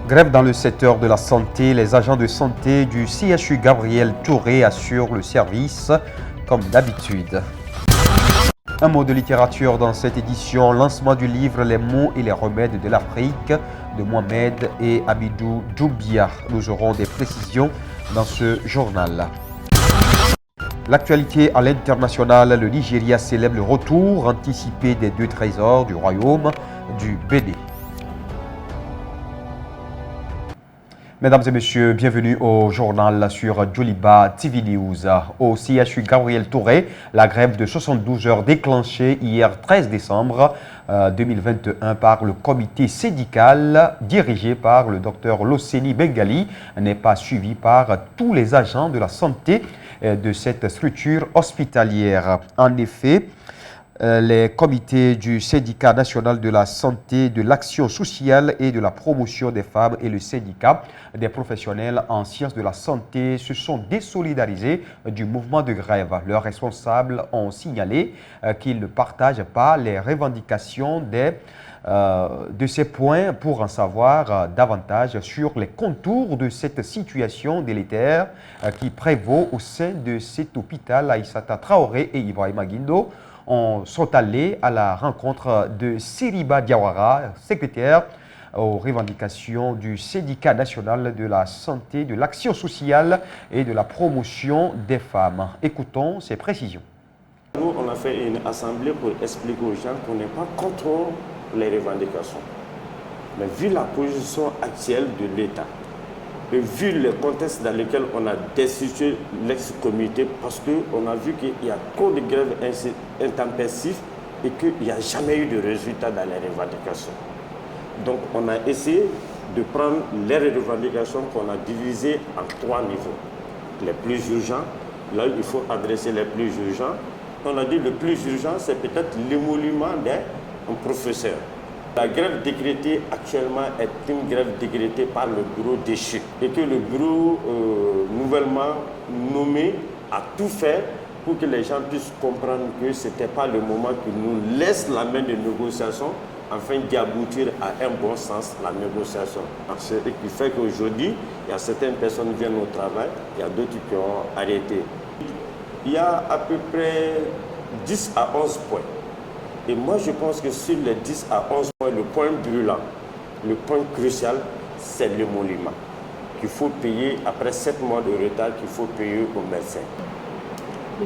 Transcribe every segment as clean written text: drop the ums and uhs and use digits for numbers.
Grève dans le secteur de la santé, les agents de santé du CHU Gabriel Touré assurent le service comme d'habitude. Un mot de littérature dans cette édition, lancement du livre Les mots et les remèdes de l'Afrique de Mohamed et Abidou Djoubia. Nous aurons des précisions dans ce journal. L'actualité à l'international, le Nigeria célèbre le retour anticipé des 2 trésors du royaume du Bénin. Mesdames et messieurs, bienvenue au journal sur Djoliba TV News. Au CHU Gabriel Touré, la grève de 72 heures déclenchée hier 13 décembre 2021 par le comité syndical dirigé par le docteur Loseni Bengali n'est pas suivie par tous les agents de la santé de cette structure hospitalière. En effet, les comités du syndicat national de la santé, de l'action sociale et de la promotion des femmes et le syndicat des professionnels en sciences de la santé se sont désolidarisés du mouvement de grève. Leurs responsables ont signalé qu'ils ne partagent pas les revendications de ces points. Pour en savoir davantage sur les contours de cette situation délétère qui prévaut au sein de cet hôpital, Aïssata Traoré et Ibrahima Guindo sont allés à la rencontre de Siriba Diawara, secrétaire aux revendications du syndicat national de la santé, de l'action sociale et de la promotion des femmes. Écoutons ces précisions. Nous, on a fait une assemblée pour expliquer aux gens qu'on n'est pas contre les revendications. Mais vu la position actuelle de l'État, et vu le contexte dans lequel on a destitué l'ex-comité, parce qu'on a vu qu'il y a trop de grèves intempestives et qu'il n'y a jamais eu de résultat dans les revendications. Donc on a essayé de prendre les revendications qu'on a divisées en 3 niveaux. Les plus urgents, là il faut adresser les plus urgents. On a dit le plus urgent, c'est peut-être l'émolument d'un professeur. La grève décrétée actuellement est une grève décrétée par le bureau déchu et que le bureau nouvellement nommé a tout fait pour que les gens puissent comprendre que ce n'était pas le moment qui nous laisse la main de négociation afin d'y aboutir à un bon sens, la négociation. Ce qui fait qu'aujourd'hui, il y a certaines personnes qui viennent au travail, il y a d'autres qui ont arrêté. Il y a à peu près 10 à 11 points. Et moi, je pense que sur les 10 à 11 points, le point brûlant, le point crucial, c'est l'émolument. Qu'il faut payer, après 7 mois de retard, qu'il faut payer aux médecins.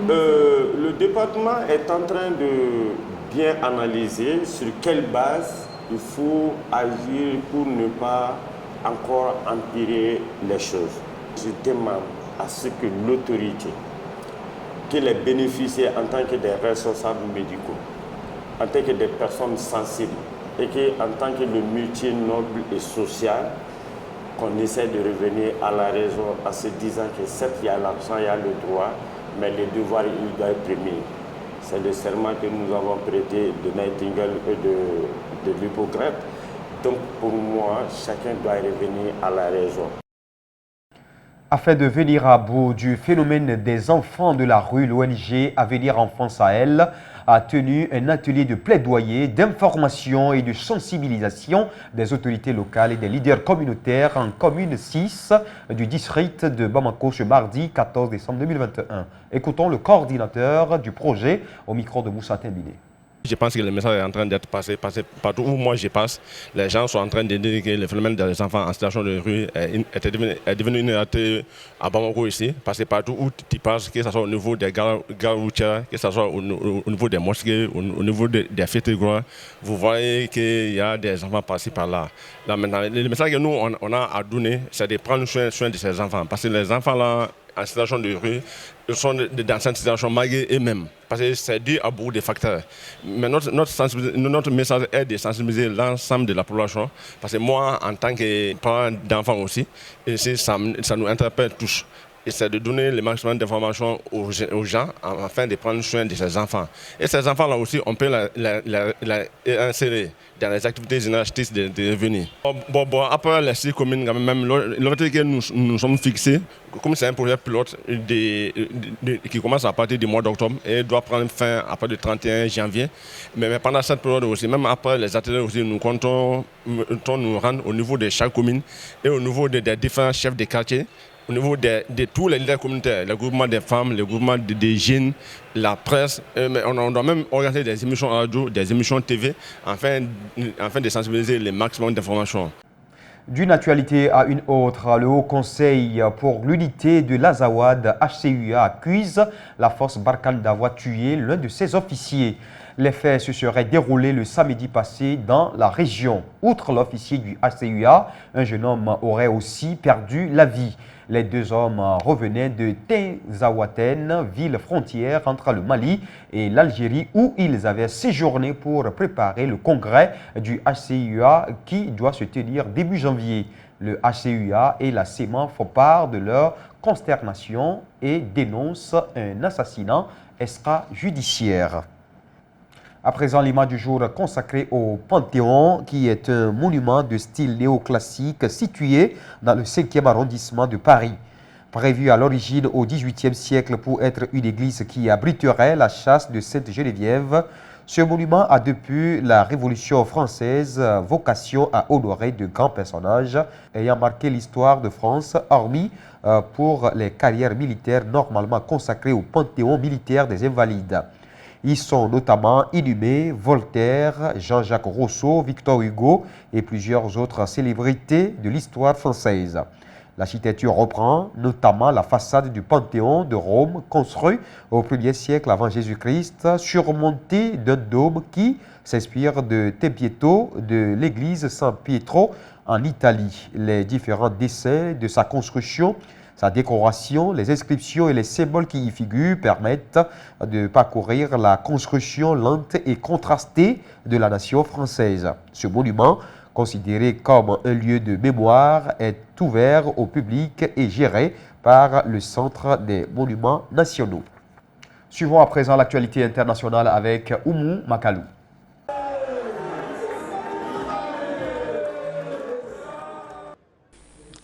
Le département est en train de bien analyser sur quelle base il faut agir pour ne pas encore empirer les choses. Je demande à ce que l'autorité, que les bénéficiaires en tant que des responsables médicaux, en tant que des personnes sensibles et qu'en tant que le métier noble et social, qu'on essaie de revenir à la raison en se disant que certes il y a l'argent, il y a le droit, mais le devoir il doit être premier. C'est le serment que nous avons prêté de Nightingale et de l'Hippocrate. Donc pour moi, chacun doit revenir à la raison. Afin de venir à bout du phénomène des enfants de la rue, l'ONG Avenir Enfants Sahel a tenu un atelier de plaidoyer, d'information et de sensibilisation des autorités locales et des leaders communautaires en commune 6 du district de Bamako ce mardi 14 décembre 2021. Écoutons le coordinateur du projet au micro de Moussa Tembile. Je pense que le message est en train d'être passé partout où moi je passe. Les gens sont en train de dire que le phénomène des enfants en situation de rue est devenu une réalité à Bamako ici. Parce que partout où tu passes, que ce soit au niveau des gares routières, que ce soit au niveau des mosquées, au niveau des fêtes grandes, vous voyez qu'il y a des enfants passés par là. Là maintenant, le message que nous on a à donner, c'est de prendre soin de ces enfants. Parce que les enfants là, en situation de rue, ils sont dans cette situation malgré eux-mêmes. Parce que c'est dû à beaucoup de facteurs. Mais notre message est de sensibiliser l'ensemble de la population. Parce que moi, en tant que parent d'enfant aussi, ça nous interpelle tous. c'est de donner le maximum d'informations aux gens afin de prendre soin de ces enfants. Et ces enfants-là aussi, on peut les insérer dans les activités généralistes de revenus. Après les 6 communes, même l'objectif que nous sommes fixés, comme c'est un projet pilote qui commence à partir du mois d'octobre et doit prendre fin après le 31 janvier. Mais pendant cette période aussi, même après les ateliers aussi, nous comptons nous rendre au niveau de chaque commune et au niveau des différents chefs de quartier, au niveau de tous les leaders communautaires, le groupement des femmes, le groupement des jeunes, la presse. Mais on doit même organiser des émissions radio, des émissions TV, afin de sensibiliser le maximum d'informations. D'une actualité à une autre, le Haut Conseil pour l'unité de l'Azawad HCUA accuse la force Barkhane d'avoir tué l'un de ses officiers. Les faits se seraient déroulés le samedi passé dans la région. Outre l'officier du HCUA, un jeune homme aurait aussi perdu la vie. Les 2 hommes revenaient de Tezawaten, ville frontière entre le Mali et l'Algérie, où ils avaient séjourné pour préparer le congrès du HCUA qui doit se tenir début janvier. Le HCUA et la CEMA font part de leur consternation et dénoncent un assassinat extrajudiciaire. À présent, l'image du jour consacrée au Panthéon, qui est un monument de style néoclassique situé dans le 5e arrondissement de Paris. Prévu à l'origine au XVIIIe siècle pour être une église qui abriterait la chasse de Sainte-Geneviève, ce monument a depuis la Révolution française vocation à honorer de grands personnages ayant marqué l'histoire de France, hormis pour les carrières militaires normalement consacrées au Panthéon militaire des Invalides. Ils sont notamment inhumés Voltaire, Jean-Jacques Rousseau, Victor Hugo et plusieurs autres célébrités de l'histoire française. L'architecture reprend notamment la façade du Panthéon de Rome, construit au 1er siècle avant Jésus-Christ, surmonté d'un dôme qui s'inspire de Tempietto, de l'église San Pietro en Italie. Les différents dessins de sa construction, sa décoration, les inscriptions et les symboles qui y figurent permettent de parcourir la construction lente et contrastée de la nation française. Ce monument, considéré comme un lieu de mémoire, est ouvert au public et géré par le Centre des monuments nationaux. Suivons à présent l'actualité internationale avec Oumou Makalou.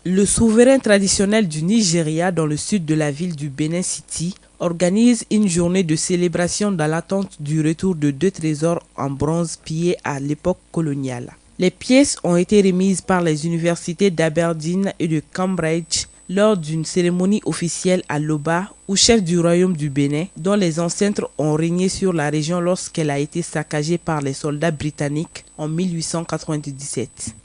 Le souverain traditionnel du Nigeria, dans le sud de la ville du Benin City, organise une journée de célébration dans l'attente du retour de 2 trésors en bronze pillés à l'époque coloniale. Les pièces ont été remises par les universités d'Aberdeen et de Cambridge lors d'une cérémonie officielle à Loba, au chef du royaume du Bénin, dont les ancêtres ont régné sur la région lorsqu'elle a été saccagée par les soldats britanniques en 1897.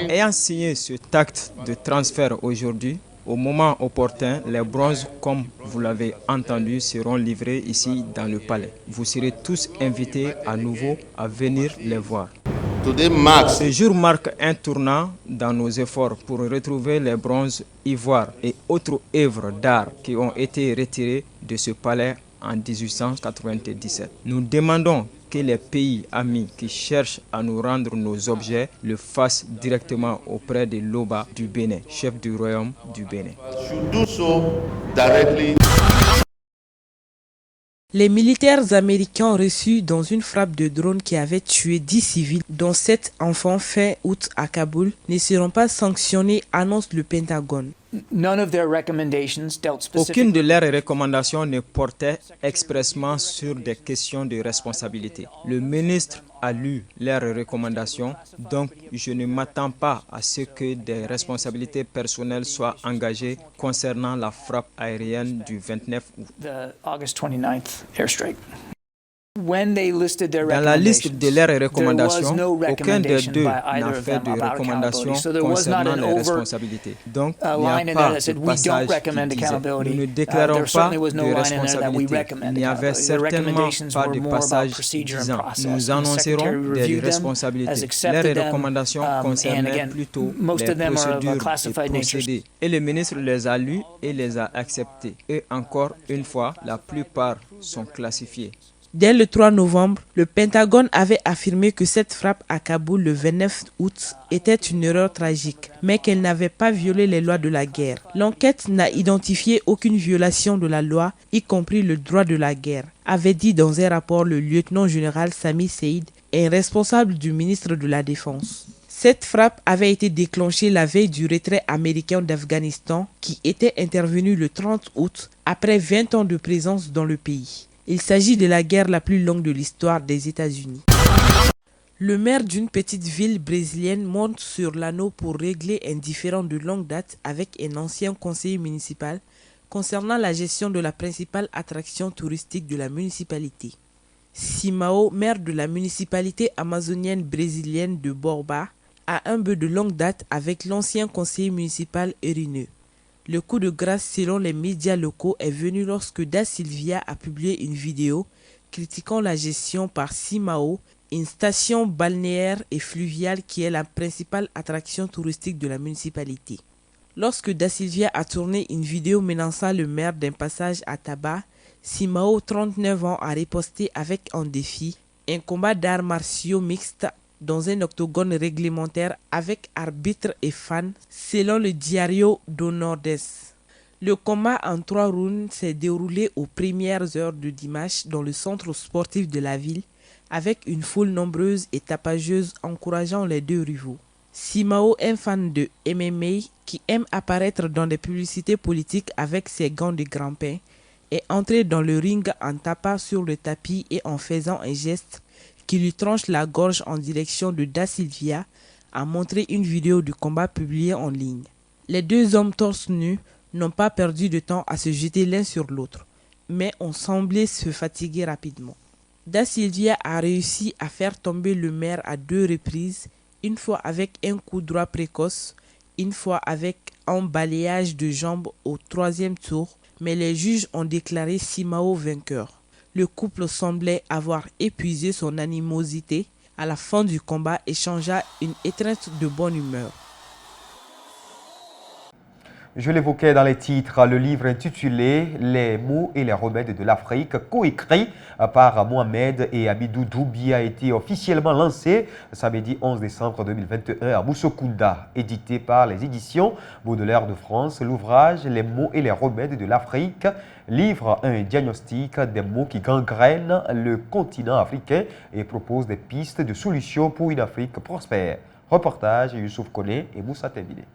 Ayant signé cet acte de transfert aujourd'hui, au moment opportun, les bronzes, comme vous l'avez entendu, seront livrés ici dans le palais. Vous serez tous invités à nouveau à venir les voir. Ce jour marque un tournant dans nos efforts pour retrouver les bronzes, ivoires et autres œuvres d'art qui ont été retirés de ce palais en 1897. Nous demandons que les pays amis qui cherchent à nous rendre nos objets le fassent directement auprès de l'Oba du Bénin, chef du royaume du Bénin. Les militaires américains reçus dans une frappe de drone qui avait tué 10 civils, dont 7 enfants fin août à Kaboul, ne seront pas sanctionnés, annonce le Pentagone. Aucune de leurs recommandations ne portait expressément sur des questions de responsabilité. Le ministre a lu leurs recommandations, donc je ne m'attends pas à ce que des responsabilités personnelles soient engagées concernant la frappe aérienne du 29 août. Dans la liste de leurs recommandations, aucun des deux n'a fait de recommandation concernant les responsabilités. Donc, il n'y a pas de passage qui disait « Nous ne déclarons pas de responsabilité ». Il n'y avait certainement pas de passage disant « Nous annoncerons des responsabilités ». Les recommandations concernaient plutôt les procédures et procédés. Et le ministre les a lues et les a acceptées. Et encore une fois, la plupart sont classifiées. Dès le 3 novembre, le Pentagone avait affirmé que cette frappe à Kaboul le 29 août était une erreur tragique, mais qu'elle n'avait pas violé les lois de la guerre. L'enquête n'a identifié aucune violation de la loi, y compris le droit de la guerre, avait dit dans un rapport le lieutenant-général Sami Seid, un responsable du ministre de la Défense. Cette frappe avait été déclenchée la veille du retrait américain d'Afghanistan qui était intervenu le 30 août après 20 ans de présence dans le pays. Il s'agit de la guerre la plus longue de l'histoire des États-Unis. Le maire d'une petite ville brésilienne monte sur l'anneau pour régler un différend de longue date avec un ancien conseiller municipal concernant la gestion de la principale attraction touristique de la municipalité. Simao, maire de la municipalité amazonienne brésilienne de Borba, a un bœuf de longue date avec l'ancien conseiller municipal Erineu. Le coup de grâce selon les médias locaux est venu lorsque Da Silvia a publié une vidéo critiquant la gestion par Simao, une station balnéaire et fluviale qui est la principale attraction touristique de la municipalité. Lorsque Da Silvia a tourné une vidéo menaçant le maire d'un passage à tabac, Simao, 39 ans, a riposté avec un défi, un combat d'arts martiaux mixtes dans un octogone réglementaire avec arbitre et fans, selon le Diario do Nordeste. Le combat en 3 rounds s'est déroulé aux premières heures de dimanche dans le centre sportif de la ville, avec une foule nombreuse et tapageuse encourageant les deux rivaux. Simao, un fan de MMA qui aime apparaître dans des publicités politiques avec ses gants de grand-pain, est entré dans le ring en tapant sur le tapis et en faisant un geste qui lui tranche la gorge en direction de Da Silvia, a montré une vidéo du combat publiée en ligne. Les deux hommes torse nus n'ont pas perdu de temps à se jeter l'un sur l'autre, mais ont semblé se fatiguer rapidement. Da Silvia a réussi à faire tomber le maire à 2 reprises, une fois avec un coup droit précoce, une fois avec un balayage de jambes au 3e tour, mais les juges ont déclaré Simao vainqueur. Le couple semblait avoir épuisé son animosité. À la fin du combat, échangea une étreinte de bonne humeur. Je l'évoquais dans les titres, le livre intitulé « Les mots et les remèdes de l'Afrique », coécrit par Mohamed et Amidou Doubi, a été officiellement lancé samedi 11 décembre 2021 à Moussokounda, édité par les éditions Baudelaire de France. L'ouvrage « Les mots et les remèdes de l'Afrique » livre un diagnostic des maux qui gangrènent le continent africain et propose des pistes de solutions pour une Afrique prospère. Reportage Youssouf Kone et Moussa Tembile.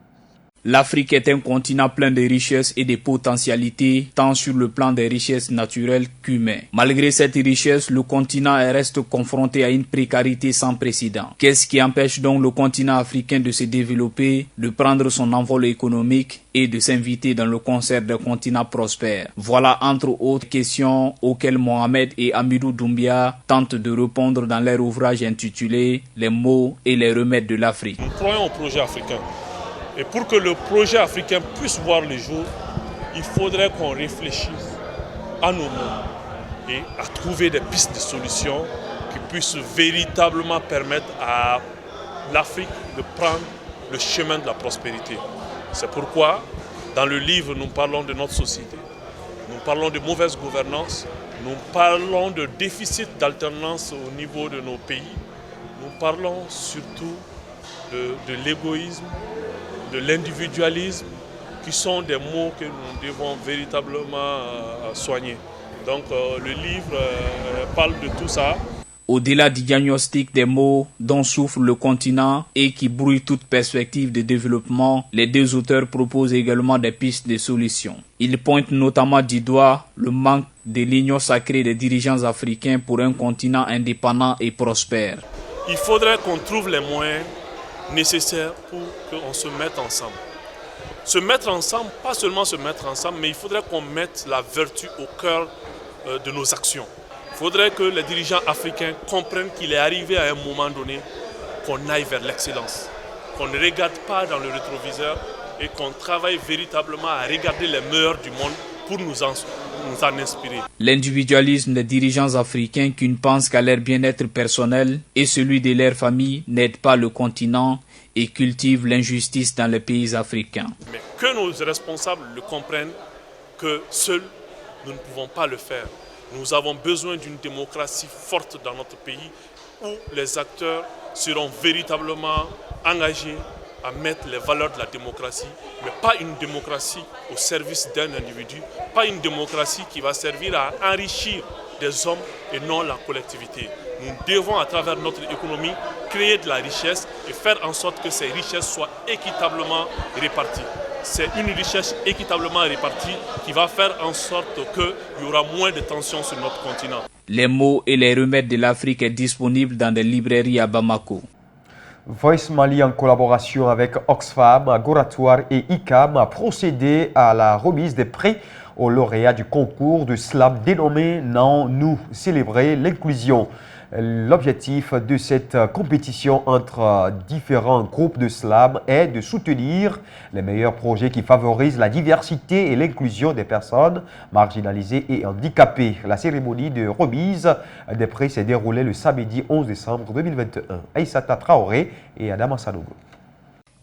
L'Afrique est un continent plein de richesses et de potentialités, tant sur le plan des richesses naturelles qu'humaines. Malgré cette richesse, le continent reste confronté à une précarité sans précédent. Qu'est-ce qui empêche donc le continent africain de se développer, de prendre son envol économique et de s'inviter dans le concert d'un continent prospère? Voilà entre autres questions auxquelles Mohamed et Amidou Doumbia tentent de répondre dans leur ouvrage intitulé « Les mots et les remèdes de l'Afrique ». Nous croyons au projet africain. Et pour que le projet africain puisse voir le jour, il faudrait qu'on réfléchisse à nos mots et à trouver des pistes de solutions qui puissent véritablement permettre à l'Afrique de prendre le chemin de la prospérité. C'est pourquoi, dans le livre, nous parlons de notre société, nous parlons de mauvaise gouvernance, nous parlons de déficit d'alternance au niveau de nos pays, nous parlons surtout de l'égoïsme, de l'individualisme, qui sont des mots que nous devons véritablement soigner. Donc le livre parle de tout ça. Au-delà du diagnostic des maux dont souffre le continent et qui brouille toute perspective de développement, les deux auteurs proposent également des pistes de solutions. Ils pointent notamment du doigt le manque de l'union sacrée des dirigeants africains pour un continent indépendant et prospère. Il faudrait qu'on trouve les moyens nécessaires pour qu'on se mette ensemble. Se mettre ensemble, pas seulement se mettre ensemble, mais il faudrait qu'on mette la vertu au cœur de nos actions. Il faudrait que les dirigeants africains comprennent qu'il est arrivé à un moment donné qu'on aille vers l'excellence, qu'on ne regarde pas dans le rétroviseur et qu'on travaille véritablement à regarder les meilleurs du monde pour nous en inspirer. L'individualisme des dirigeants africains qui ne pensent qu'à leur bien-être personnel et celui de leur famille n'aide pas le continent et cultive l'injustice dans les pays africains. Mais que nos responsables le comprennent, que seuls nous ne pouvons pas le faire. Nous avons besoin d'une démocratie forte dans notre pays où les acteurs seront véritablement engagés à mettre les valeurs de la démocratie, mais pas une démocratie au service d'un individu, pas une démocratie qui va servir à enrichir des hommes et non la collectivité. Nous devons, à travers notre économie, créer de la richesse et faire en sorte que ces richesses soient équitablement réparties. C'est une richesse équitablement répartie qui va faire en sorte qu'il y aura moins de tensions sur notre continent. Les mots et les remèdes de l'Afrique est disponible dans des librairies à Bamako. Voice Mali, en collaboration avec Oxfam, Goratoire et ICAM, a procédé à la remise des prix aux lauréats du concours de slam dénommé Nous célébrer l'inclusion. L'objectif de cette compétition entre différents groupes de slam est de soutenir les meilleurs projets qui favorisent la diversité et l'inclusion des personnes marginalisées et handicapées. La cérémonie de remise des prix s'est déroulée le samedi 11 décembre 2021. Aïssata Traoré et Adama Sanogo.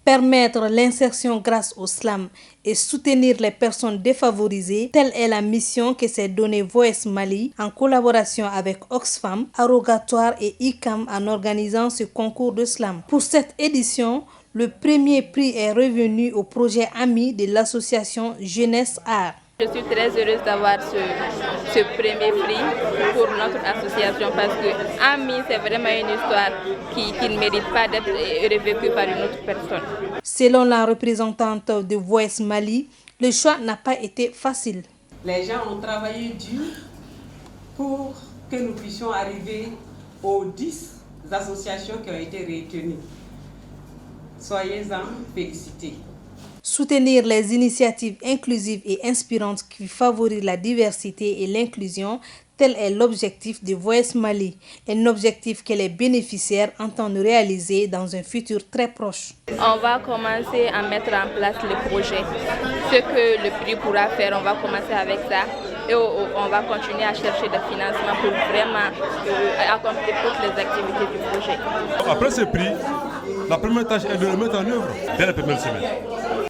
Permettre l'insertion grâce au slam et soutenir les personnes défavorisées, telle est la mission que s'est donnée Voice Mali en collaboration avec Oxfam, Arrogatoire et ICAM en organisant ce concours de slam. Pour cette édition, le premier prix est revenu au projet AMI de l'association Jeunesse Art. Je suis très heureuse d'avoir ce premier prix pour notre association parce que AMI, c'est vraiment une histoire qui ne mérite pas d'être revécue par une autre personne. Selon la représentante de Voice Mali, le choix n'a pas été facile. Les gens ont travaillé dur pour que nous puissions arriver aux 10 associations qui ont été retenues. Soyez-en félicités. Soutenir les initiatives inclusives et inspirantes qui favorisent la diversité et l'inclusion, tel est l'objectif de Voice Mali, un objectif que les bénéficiaires entendent réaliser dans un futur très proche. On va commencer à mettre en place le projet. Ce que le prix pourra faire, on va commencer avec ça. Et on va continuer à chercher des financements pour vraiment accomplir toutes les activités du projet. Après ce prix, la première tâche est de le mettre en œuvre dès la première semaine.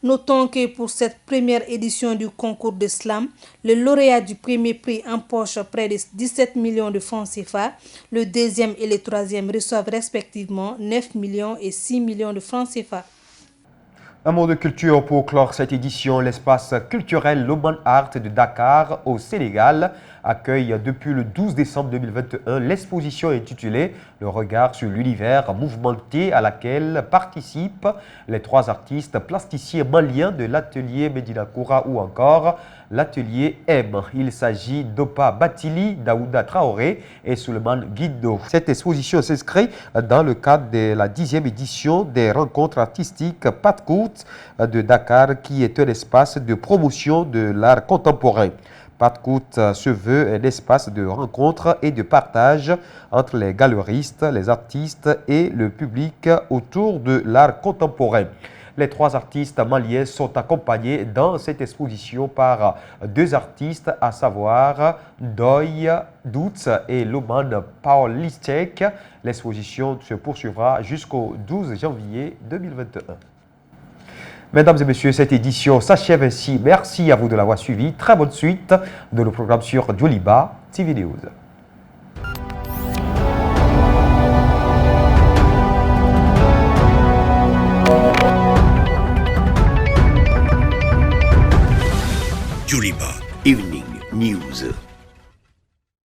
Notons que pour cette première édition du concours de slam, le lauréat du premier prix empoche près de 17 millions de francs CFA. Le deuxième et le troisième reçoivent respectivement 9 millions et 6 millions de francs CFA. Un mot de culture pour clore cette édition. L'espace culturel Loman Art de Dakar au Sénégal accueille depuis le 12 décembre 2021 l'exposition intitulée « Le regard sur l'univers mouvementé » à laquelle participent les 3 artistes plasticiens maliens de l'atelier Medina Koura ou encore l'atelier M. Il s'agit d'Opa Batili, Daouda Traoré et Suleiman Guido. Cette exposition s'inscrit dans le cadre de la 10e édition des rencontres artistiques Patkout de Dakar qui est un espace de promotion de l'art contemporain. Patkout se veut un espace de rencontre et de partage entre les galeristes, les artistes et le public autour de l'art contemporain. Les 3 artistes maliens sont accompagnés dans cette exposition par 2 artistes, à savoir Doy Doutz et Loman Paulistek. L'exposition se poursuivra jusqu'au 12 janvier 2021. Mesdames et messieurs, cette édition s'achève ainsi. Merci à vous de l'avoir suivi. Très bonne suite de nos programmes sur Djoliba TV News.